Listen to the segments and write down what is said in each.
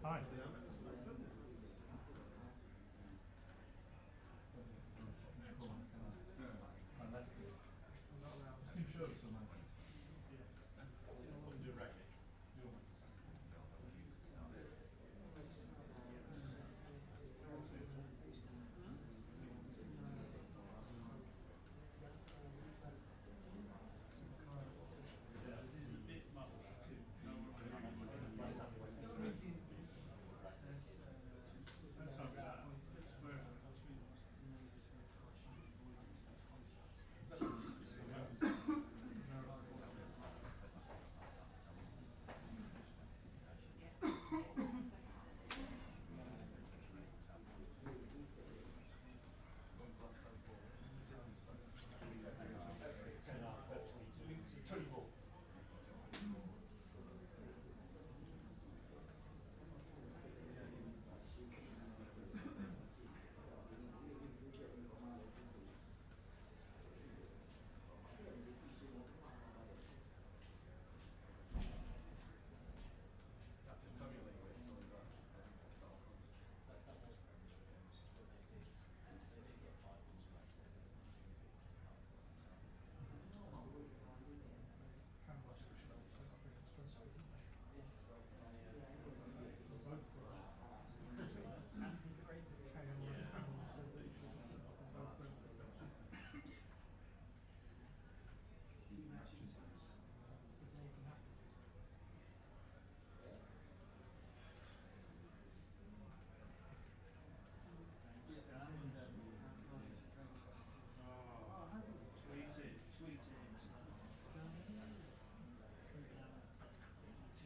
Hi. Steve shows so much. Do record.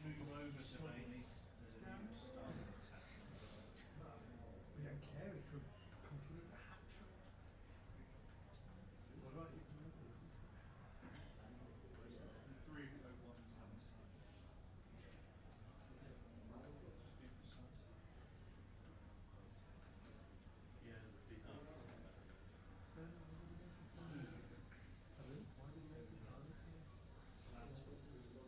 Move over to maybe the start of the attack. Yeah, Carrick could complete the hat trick. What about you? 301 times. Just be precise. Yeah, there's a big number. Why did you make it on the team? He could give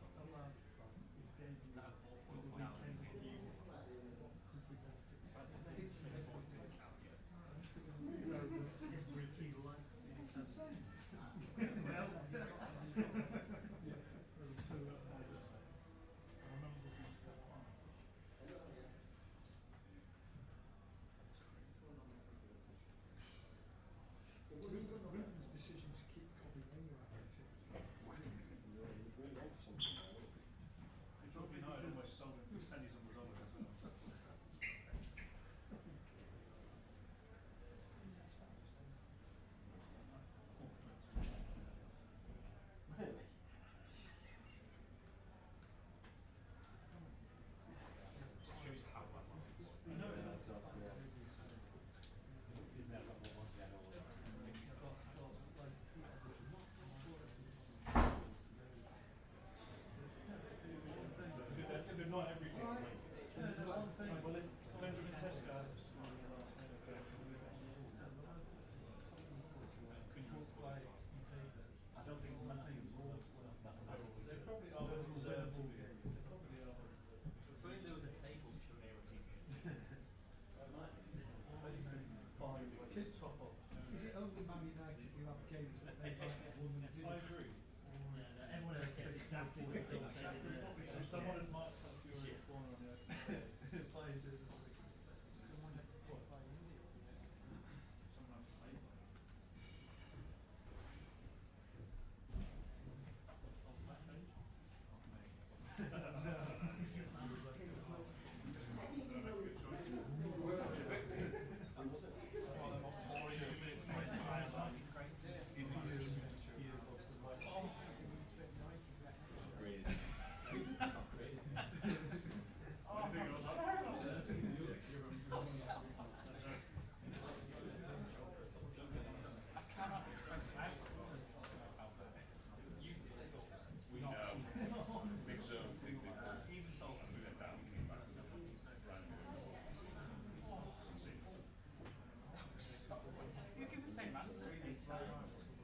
a lad his debut on the weekend. Could be benefited. I think it's best for him. He likes the Ruben's decision to keep Kobe Wenger out of It's not been I almost sold him for pennies on the dollar as well. Just shows how well it was. No, They're not every team. Well, if Benjamin Seska I don't think it's Matthew Ward. They probably are well deserved to be. If only there was a table showing every team. Kids top off. Is it only Man United who have games that they might have won and didn't? I agree. Yeah, everyone else gets exactly what they think. If someone had marked up Fury's corner on the other Played someone had played. We know. Big zones. Even so, we went down, we came back. You give the same answer.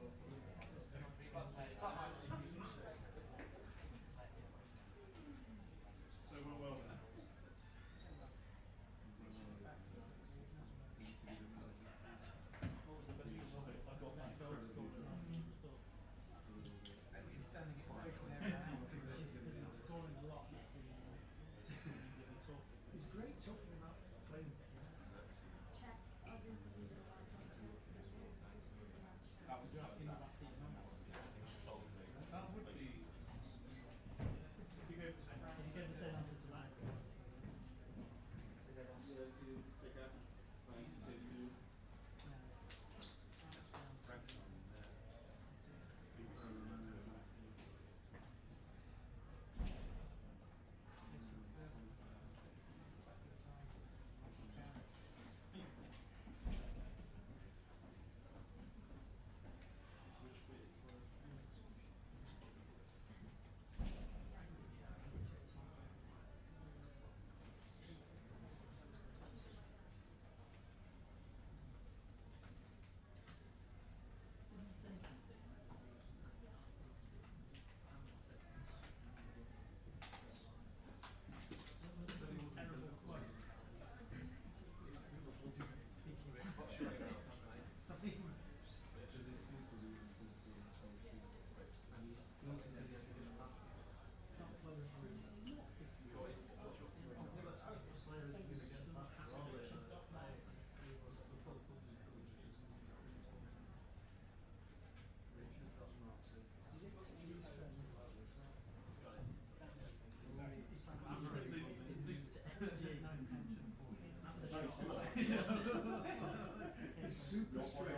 It's super strict.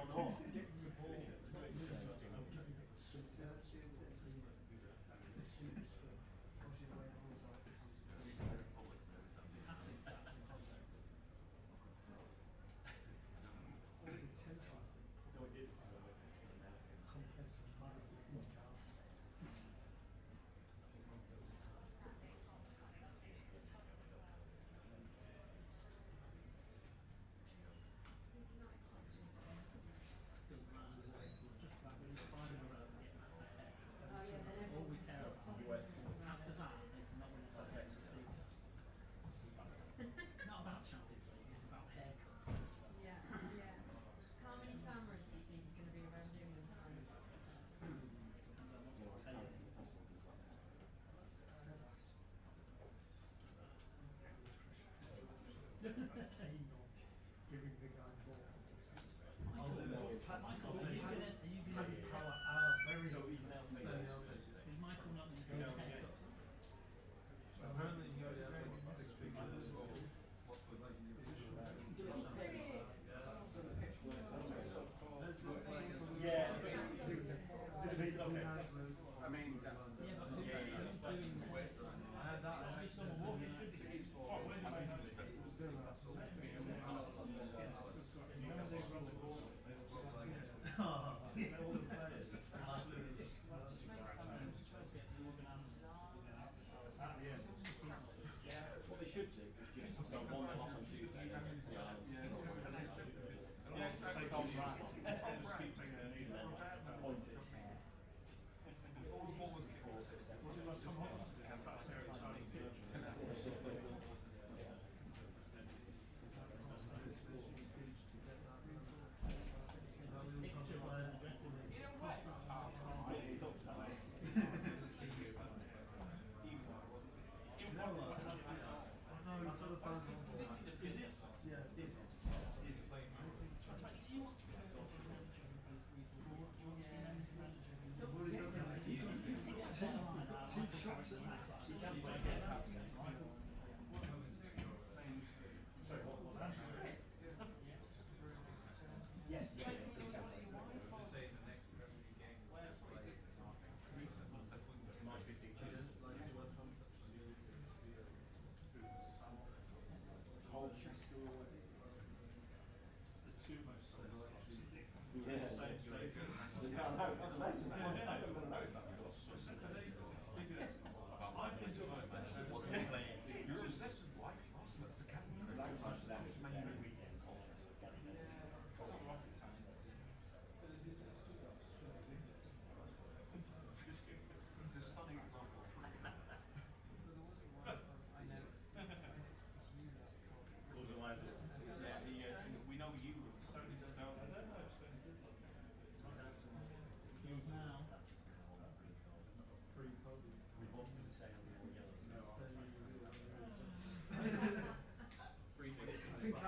Getting the ball. Giving the guy ball. Is Michael not going to go ahead? Apparently he has like 6 figures as well. Yeah. I mean, What they should do is just go one and off on Tuesday. Yeah, say Tom's right. Just keep taking a knee and point it. what was before? What did I come on? That's very exciting.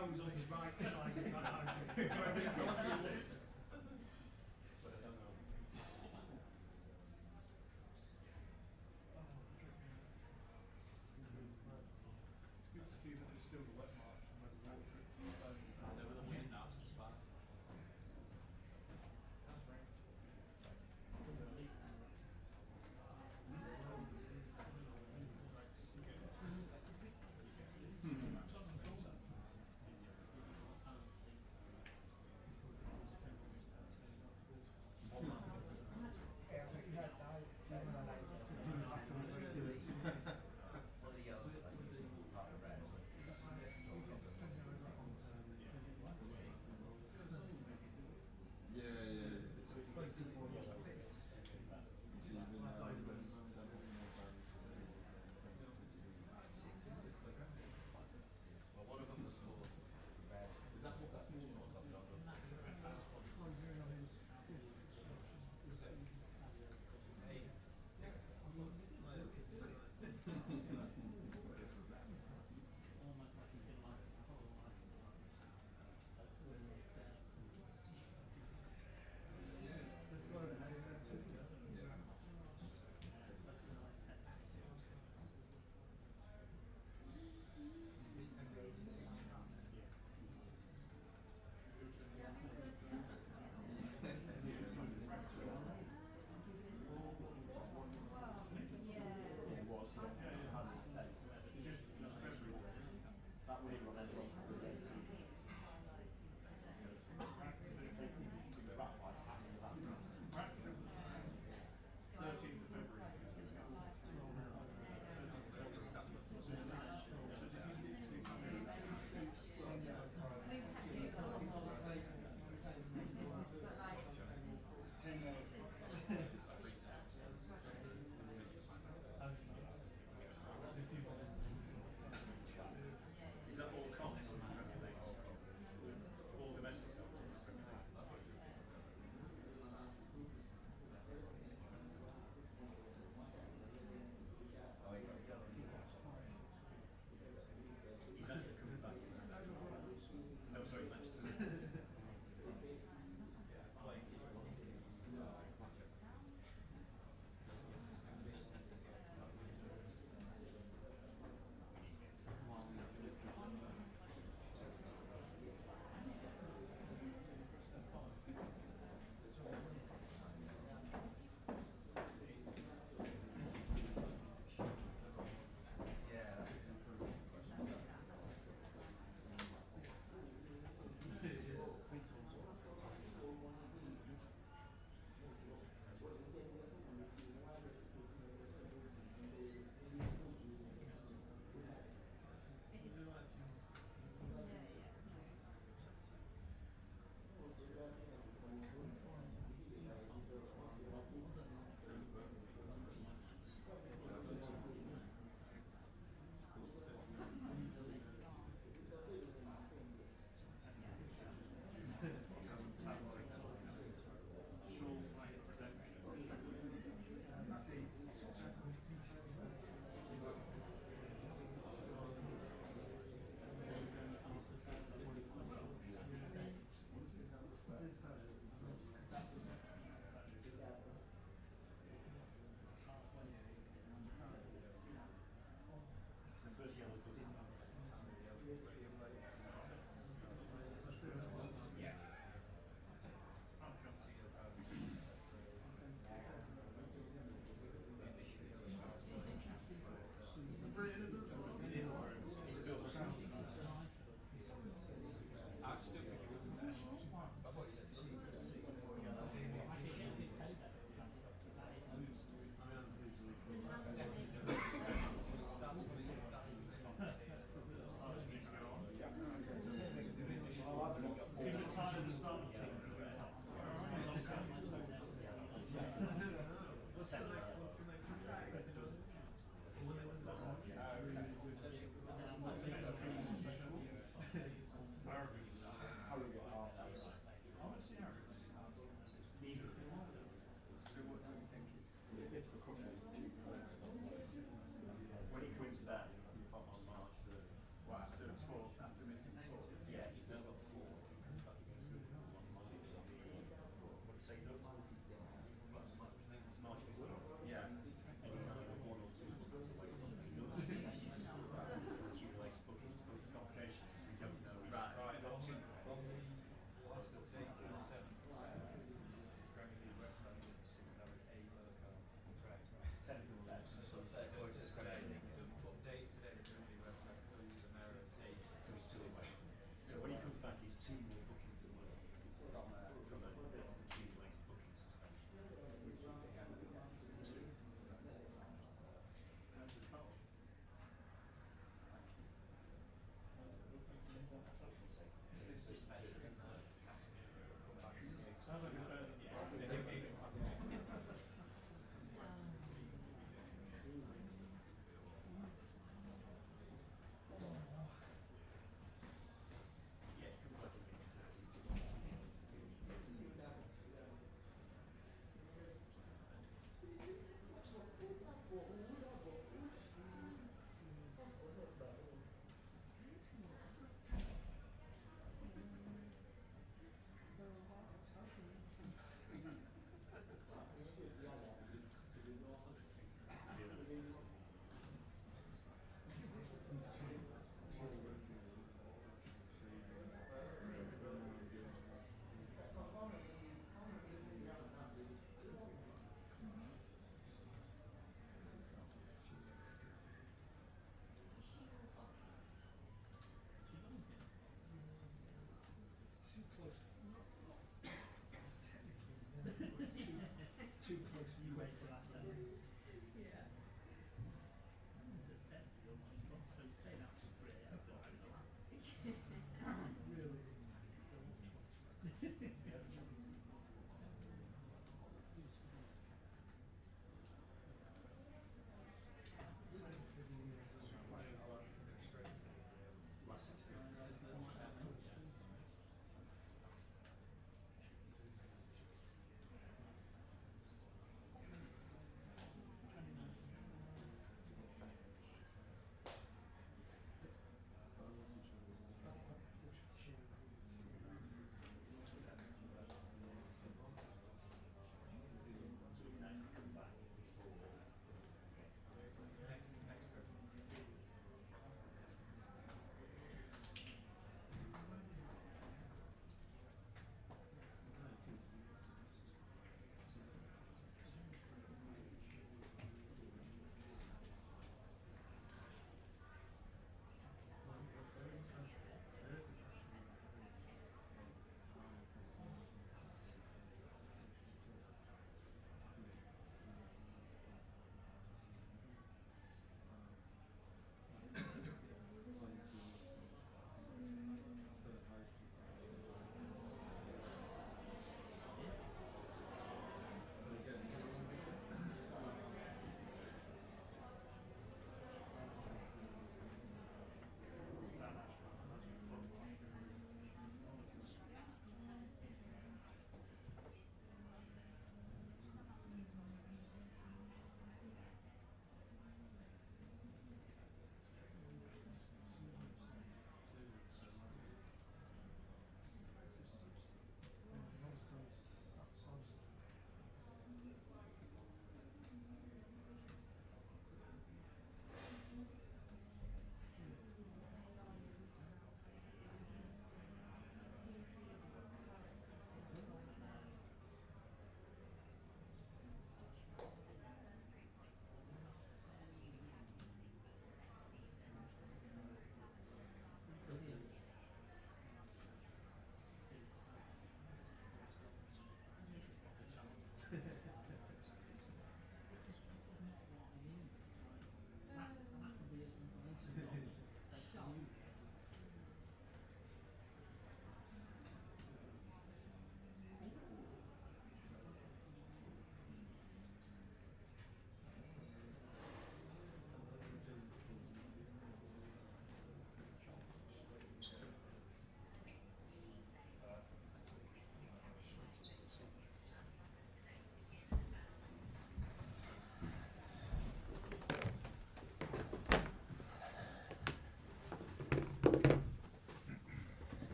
I was on the right side of that argument. But I don't know. It's good to see that there's still the wet marks from where the water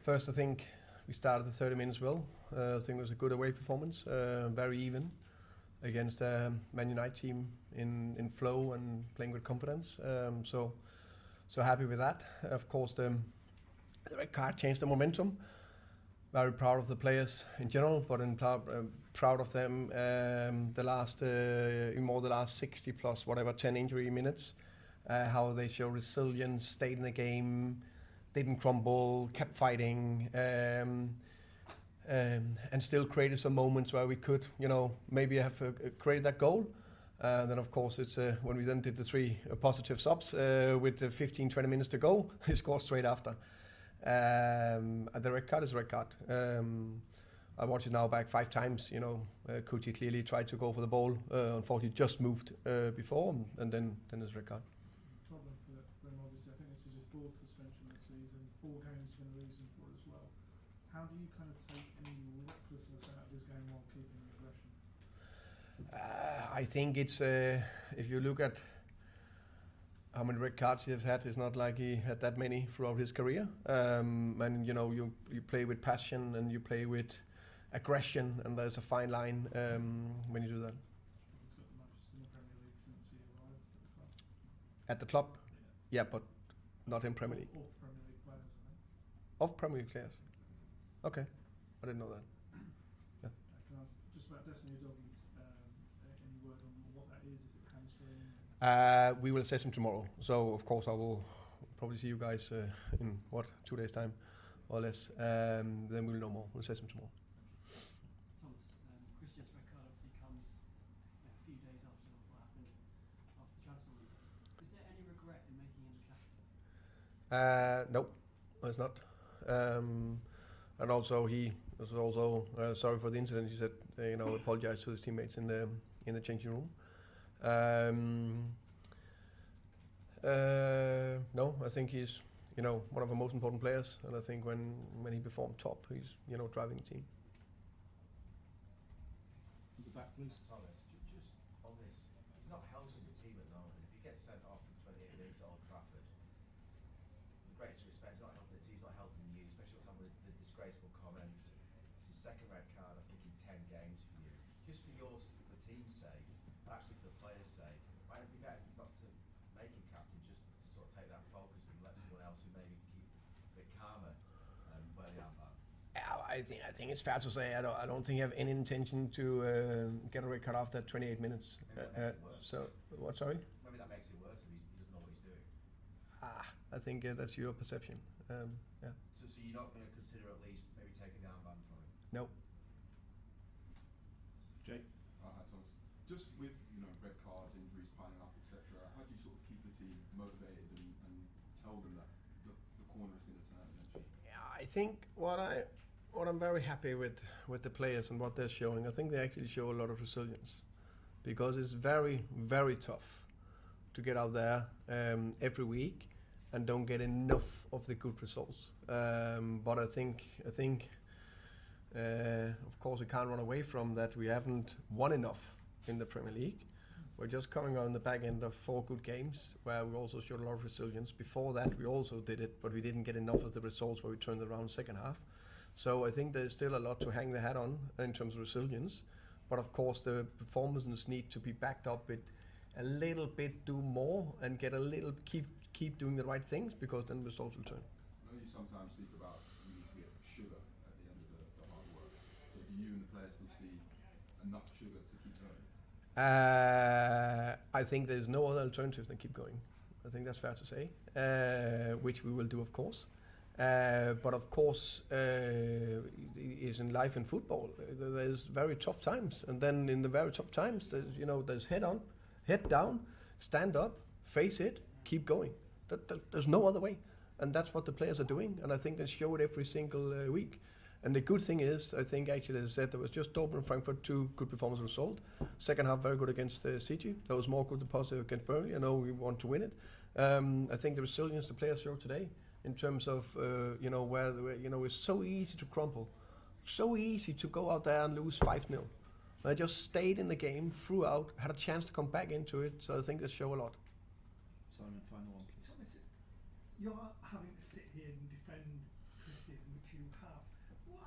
First, I think we started the 30 minutes well. I think it was a good away performance, very even against a Man United team in flow and playing with confidence. So happy with that. Of course, the red card changed the momentum. Very proud of the players in general, but proud of them the last 60 plus whatever 10 injury minutes. How they show resilience, stayed in the game, didn't crumble, kept fighting, and still created some moments where we could, maybe have created that goal. Then of course it's when we then did the 3 positive subs with 15-20 minutes to go, he scored straight after. The red card is a red card. I watched it now back 5 times. Kuti clearly tried to go for the ball. Unfortunately, just moved before, and then it's red card. Problem for him, obviously. I think this is his 4th suspension this season. 4 games he's going to lose him for as well. How do you kind of take any recklessness out of this game while keeping the aggression? I think it's if you look at how many red cards he has had, it's not like he had that many throughout his career. And you play with passion and you play with aggression, and there's a fine line when you do that. He's got the most in the Premier League since he arrived At the club, yeah, but not in Premier League. Of Premier League players, I think. Of Premier League players. Okay, I didn't know that. Yeah. Can I ask just about Destiny Doggies? Any word on what that is? Is it hamstring? We will assess him tomorrow. So of course I will probably see you guys in 2 days time or less. Then we'll know more. We'll assess him tomorrow. Thomas, Christian's red card obviously comes a few days after what happened after the transfer window. Is there any regret in making him the captain? No, it's not. And also he was also sorry for the incident. He said, apologized to his teammates in the changing room. No, I think he's one of the most important players, and I think when he performed top, he's driving the team. To the back, please. Thomas, just on this, he's not helping the team at the moment. If he gets sent off in 28 minutes at Old Trafford, with greatest respect, he's not helping the team, he's not helping you, especially what's happened with the disgraceful comments. It's his 2nd red card, I think, in 10 games for you. Just for the team's sake, and actually for the players' sake, might it be better not to make him captain, just to sort of take that focus and let someone else who maybe keep a bit calmer where they are at? I think it's fair to say I don't think I have any intention to get a red card after 28 minutes. So what? Sorry. Maybe that makes it worse if he doesn't know what he's doing. I think that's your perception. Yeah. So you're not going to consider at least maybe taking the armband from him? No. Jake. Hi, Thomas. Just with red cards, injuries piling up, etc. How do you sort of keep the team motivated and tell them that the corner is going to turn eventually? Yeah, I think what I'm very happy with the players and what they're showing. I think they actually show a lot of resilience, because it's very, very tough to get out there every week and don't get enough of the good results. But I think of course we can't run away from that. We haven't won enough in the Premier League. We're just coming on the back end of 4 good games where we also showed a lot of resilience. Before that we also did it, but we didn't get enough of the results where we turned around second half. So I think there's still a lot to hang the hat on in terms of resilience. But of course the performances need to be backed up with a little bit do more and get a little keep doing the right things, because then results will turn. I know you sometimes speak about you need to get sugar at the end of the hard work. So do you and the players still see enough sugar to keep going? I think there's no other alternative than keep going. I think that's fair to say, which we will do, of course. But of course, is in life and football, there's very tough times, and then in the very tough times, there's head on, head down, stand up, face it, keep going. There's no other way, and that's what the players are doing, and I think they show it every single week. And the good thing is, I think actually, as I said, there was just Dortmund and Frankfurt, 2 good performances result. Second half very good against City. There was more good than positive against Burnley. I know we want to win it. I think the resilience the players showed today, in terms of where it's so easy to crumple, so easy to go out there and lose 5-0. They just stayed in the game throughout, had a chance to come back into it. So I think they show a lot. Simon, final one, please. Thomas, you're having to sit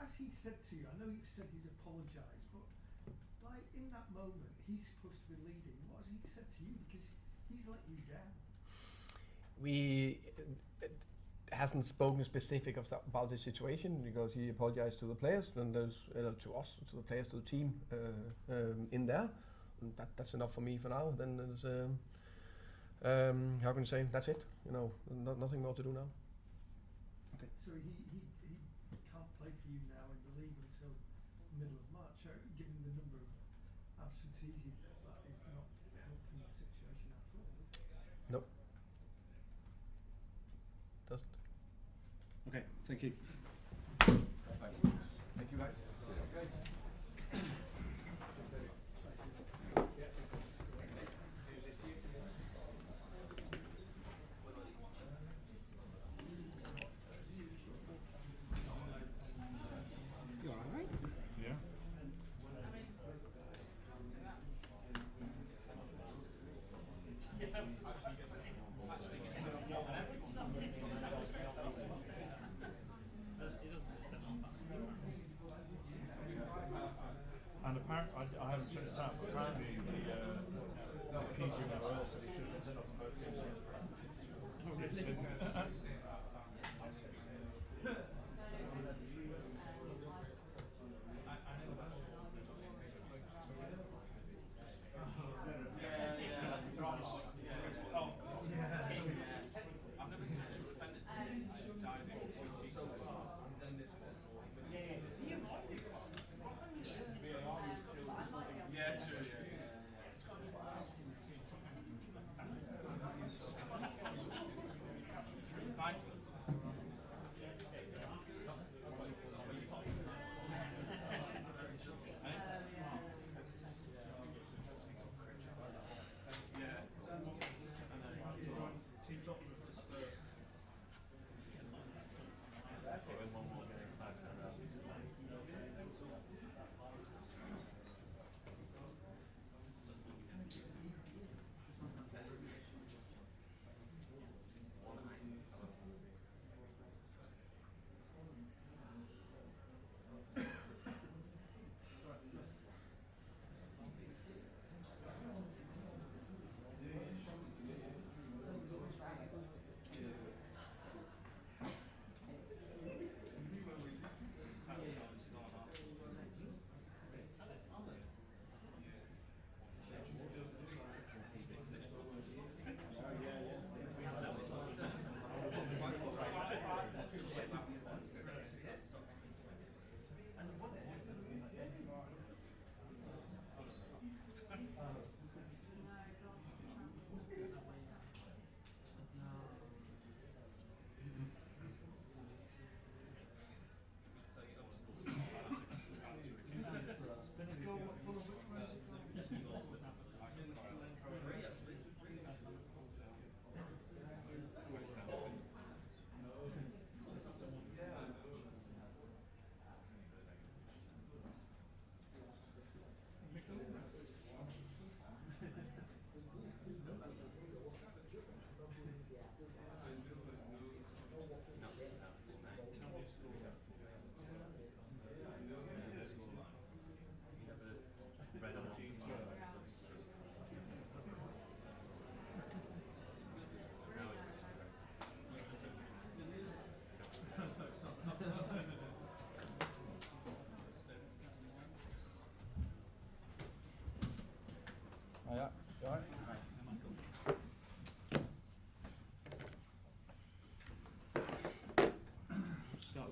what has he said to you? I know you've said he's apologised, but like in that moment, he's supposed to be leading. What has he said to you? Because he's let you down. We hasn't spoken specific about this situation because he apologized to the players and there's to us, to the players, to the team in there. And that's enough for me for now. Then there's how can you say that's it? You know, nothing more to do now. Okay. So he can't play for you now in the league until middle of March. Given the number of absentees you've got, that is not helping the situation at all, is it? Nope. Doesn't. Okay, thank you. Thank you, guys. You alright? Yeah. And apparently, I haven't checked this out, but apparently the PGMOL said he should have been sent off for both games.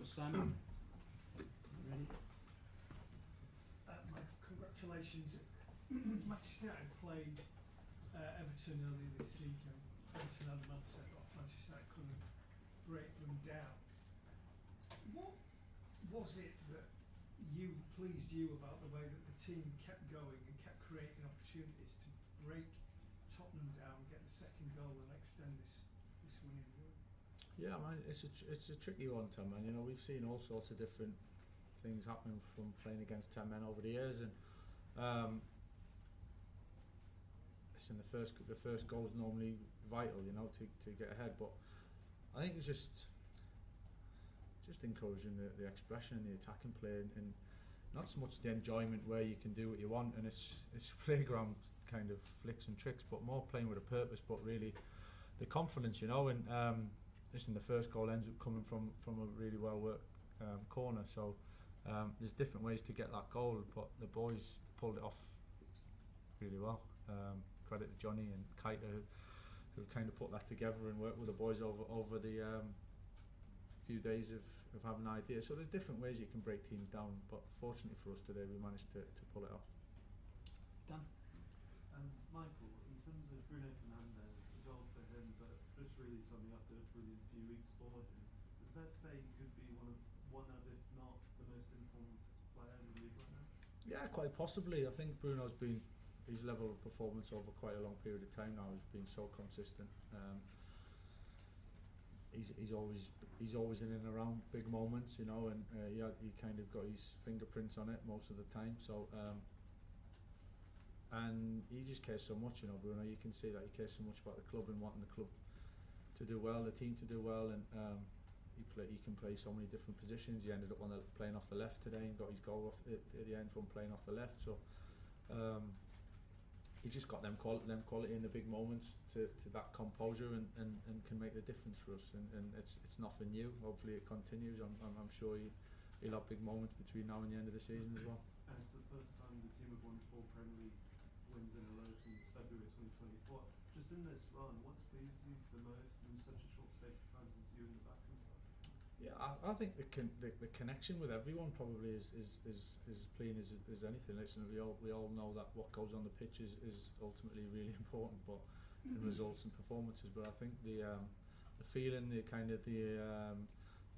Simon, ready? Congratulations. Manchester United played Everton earlier this season. Everton had a man set off. Manchester United couldn't break them down. What was it that pleased you about the way that the team kept going and kept creating opportunities to break Tottenham down, get the second goal and extend this winning run? Yeah, man, it's a tricky one, Tom. Man, you know, we've seen all sorts of different things happening from playing against 10 men over the years, and listen, the first goal is normally vital, you know, to get ahead. But I think it's just just encouraging the expression and the attacking play, and not so much the enjoyment where you can do what you want and it's playground kind of flicks and tricks, but more playing with a purpose, but really the confidence, and listen, the first goal ends up coming from a really well worked corner, so there's different ways to get that goal, but the boys pulled it off really well. Credit to Johnny and Kaita who kind of put that together and worked with the boys over the few days of having an idea. So there's different ways you can break teams down, but fortunately for us today we managed to pull it off. Dan? Michael, in terms of Bruno Fernandes, a goal for him, but just really summing up a brilliant few weeks for him, is it fair to say he could be one of, if not the most informed player in the league right now? Yeah, quite possibly. I think Bruno's been, his level of performance over quite a long period of time now has been so consistent. He's always in and around big moments, and he kind of got his fingerprints on it most of the time. So and he just cares so much, Bruno. You can see that he cares so much about the club and wanting the club to do well, the team to do well, and he can play so many different positions. He ended up playing off the left today and got his goal at the end from playing off the left. So he just got them quality in the big moments to that composure and can make the difference for us. And it's nothing new. Hopefully it continues. I'm sure he'll have big moments between now and the end of the season as well. And it's the first time the team have won 4 Premier League wins in a row since February 2024. Just in this run, what's pleased you the most in such a short space of time since you were in the backroom side? Yeah, I think the connection with everyone probably is plain as anything. Listen, we all know that what goes on the pitch is ultimately really important, but the results and performances. But I think the feeling, the kind of the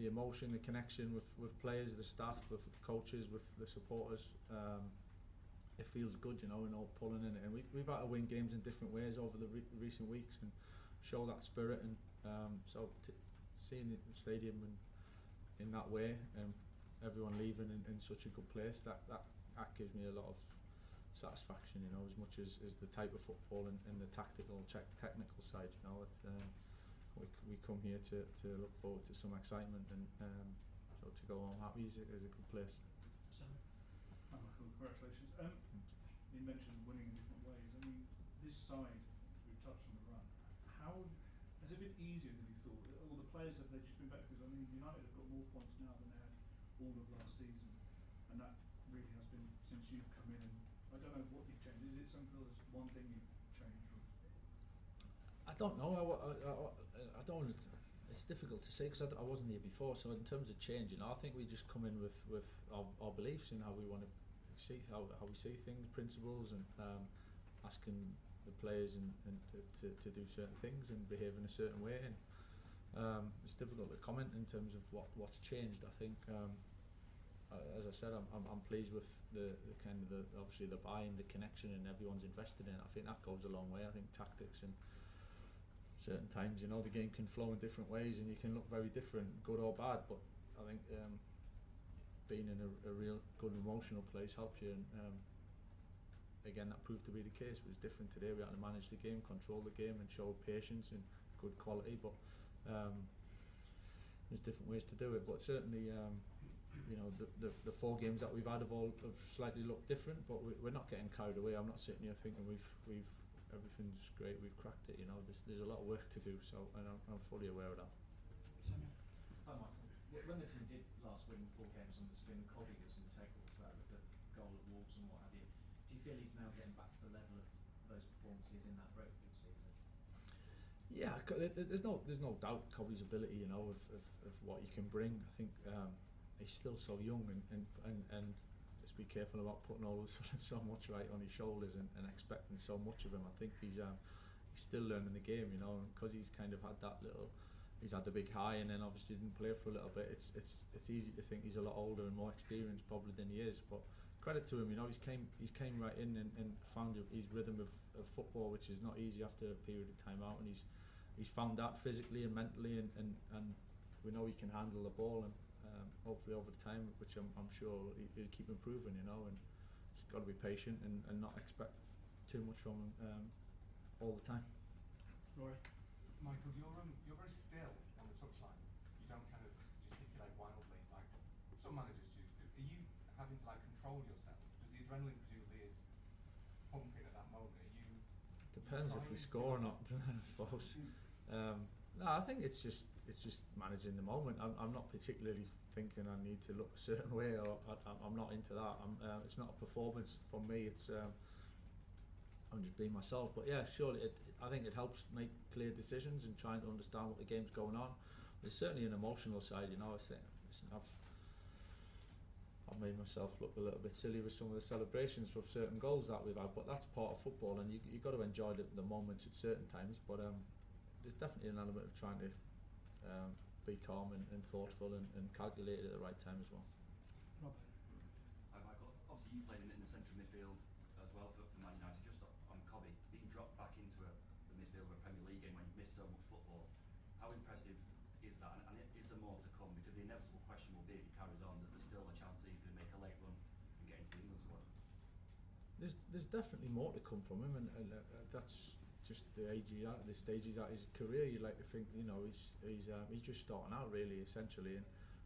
emotion, the connection with players, the staff, with the coaches, with the supporters, it feels good, and all pulling in it. And we've had to win games in different ways over the recent weeks and show that spirit. And so seeing the stadium and in that way, and everyone leaving in such a good place, that gives me a lot of satisfaction, as much as the type of football and the technical side. We come here to look forward to some excitement, and so to go home happy is a good place. Hi Michael, congratulations. You mentioned winning in different ways. I mean, this side, we've touched on the run. How has it been easier than you thought? All the players, have they just been better? Because I mean, United have got more points now than they had all of last season, and that really has been since you've come in. And I don't know what you've changed. Is it something that's one thing you've changed? Or? I don't know. I don't. It's difficult to say because I wasn't here before. So in terms of change, I think we just come in with our beliefs in how we want to see how we see things, principles, and asking the players and to do certain things and behave in a certain way. And it's difficult to comment in terms of what's changed. I think, as I said, I'm pleased with the kind of obviously the buy-in, the connection, and everyone's invested in it. I think that goes a long way. I think tactics and certain times, the game can flow in different ways and you can look very different, good or bad, but I think being in a real good emotional place helps you, and again that proved to be the case. It was different today. We had to manage the game, control the game, and show patience and good quality, but there's different ways to do it. But certainly the 4 games that we've had have slightly looked different, but we're not getting carried away. I'm not sitting here thinking we've everything's great, we've cracked it. There's a lot of work to do, so, and I'm fully aware of that. Hi Michael. When the team did last win 4 games on the spin, Cobby was integral to that with the goal at Wolves and what have you. Do you feel he's now getting back to the level of those performances in that breakthrough season? Yeah, there's no doubt Cobby's ability, of what he can bring. I think he's still so young, and let's be careful about putting all so much right on his shoulders and expecting so much of him. I think he's still learning the game, and because he's kind of had that he's had the big high and then obviously didn't play for a little bit. It's easy to think he's a lot older and more experienced probably than he is, but credit to him, he's came right in and found his rhythm of football, which is not easy after a period of time out, and he's found that physically and mentally, and we know he can handle the ball, and hopefully over the time, which I'm sure he'll keep improving, and he's got to be patient and not expect too much from him all the time. Rory? Michael, you're very still on the touchline. You don't kind of gesticulate wildly. having to like control yourself? Because the adrenaline presumably is pumping at that moment. Are you? Depends if we score or not, I suppose. No, I think it's just managing the moment. I'm not particularly thinking I need to look a certain way, or I'm not into that. It's not a performance for me. It's I'm just being myself. But yeah, surely I think it helps make clear decisions and trying to understand what the game's going on. There's certainly an emotional side, you know. I say, listen, I've made myself look a little bit silly with some of the celebrations for certain goals that we've had, but that's part of football, and you've got to enjoy the moments at certain times. But there's definitely an element of trying to be calm and thoughtful and calculated at the right time as well. Rob. Hi Michael, obviously you played in the central midfield as well for Man United. Just on Cobby, being dropped back into the midfield of a Premier League game when you've missed so much football, how impressive is that? And is there more to come? Because the inevitable question will be, if he carries on, that there's still a chance that he's going to make a late run and get into the England squad. There's definitely more to come from him, and that's just the age the stage he's at his career. You like to think, you know, he's just starting out really, essentially, and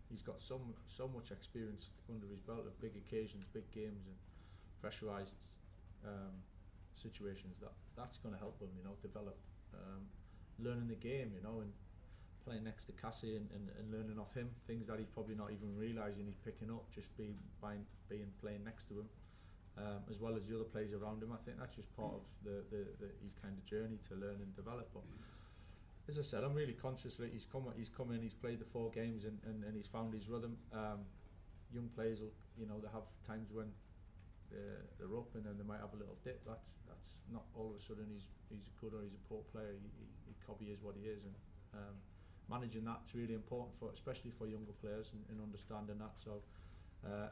he's got so much experience under his belt of big occasions, big games, and pressurised situations. That's going to help him, you know, develop, learning the game, you know, and playing next to Cassie and learning off him things that he's probably not even realising he's picking up just playing next to him. As well as the other players around him. I think that's just part of his kind of journey to learn and develop. But as I said, I'm really conscious that he's come in, he's played the 4 games and he's found his rhythm. Young players will, you know, they have times when they're up and then they might have a little dip. That's not all of a sudden he's good or he's a poor player. He Cobby is what he is, and managing that's really important especially for younger players and understanding that. So.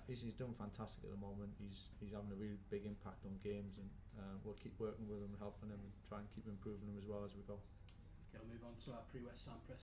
He's doing fantastic at the moment. He's having a really big impact on games, and we'll keep working with him and helping him and try and keep improving him as well as we go. Okay, we'll move on to our pre-West Ham press